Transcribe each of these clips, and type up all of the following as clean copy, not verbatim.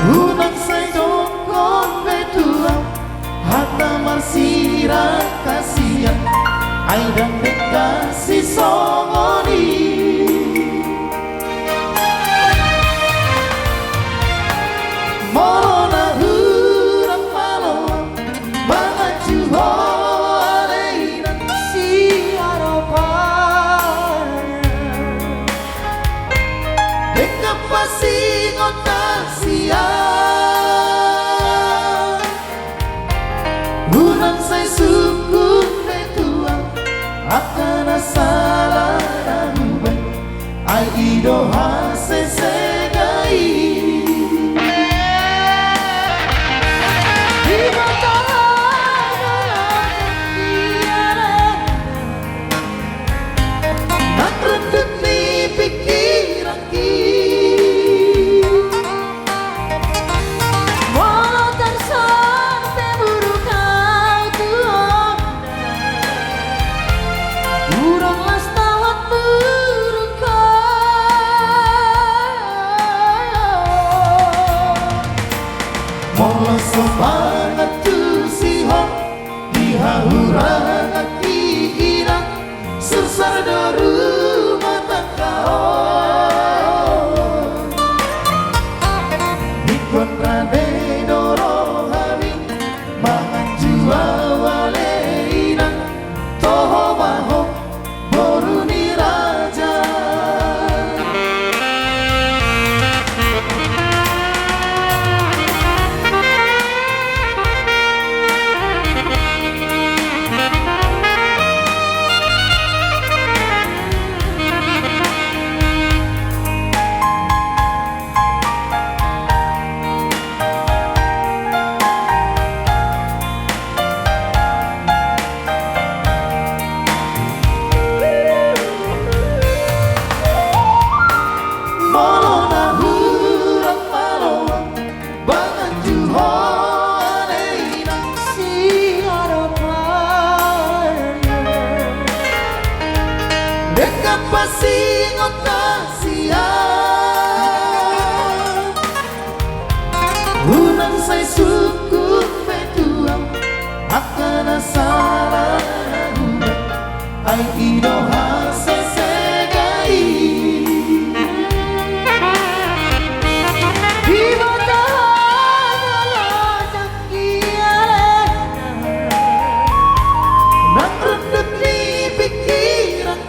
Unang say dokon betuang Hata marsira kasihan Ay dan kasih songoni Morona hurang malawang Mga juho aleinan si arapan Deka pasingot kasihan Unang say sukun betuang Akan salah nanuban Ay idoha sesegai Semangat tu siho dihahurang kiirang susar daru mata kau ikon rade doro hari mangan jua waleina toho maho boruni raja Pasingot kasihan Unang say sukun betuang Akan salah nanuban Ay idoha sesegai Di batahan alajak kialena Nang rendek ni pikiran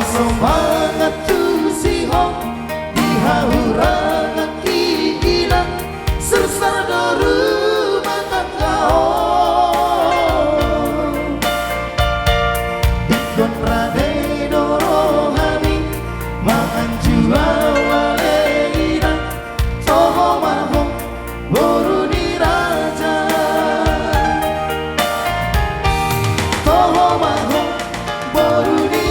Semangat tu siho dihahurang kiinang susar daru mata kau ikon rade doro hani mangan jua waleina toho maho boruni raja toho maho boruni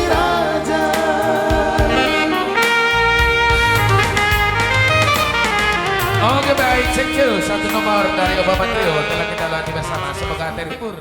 Oke baik, thank you. Satu nomor dari Obama Trio telah kita latih bersama. Semoga terhibur.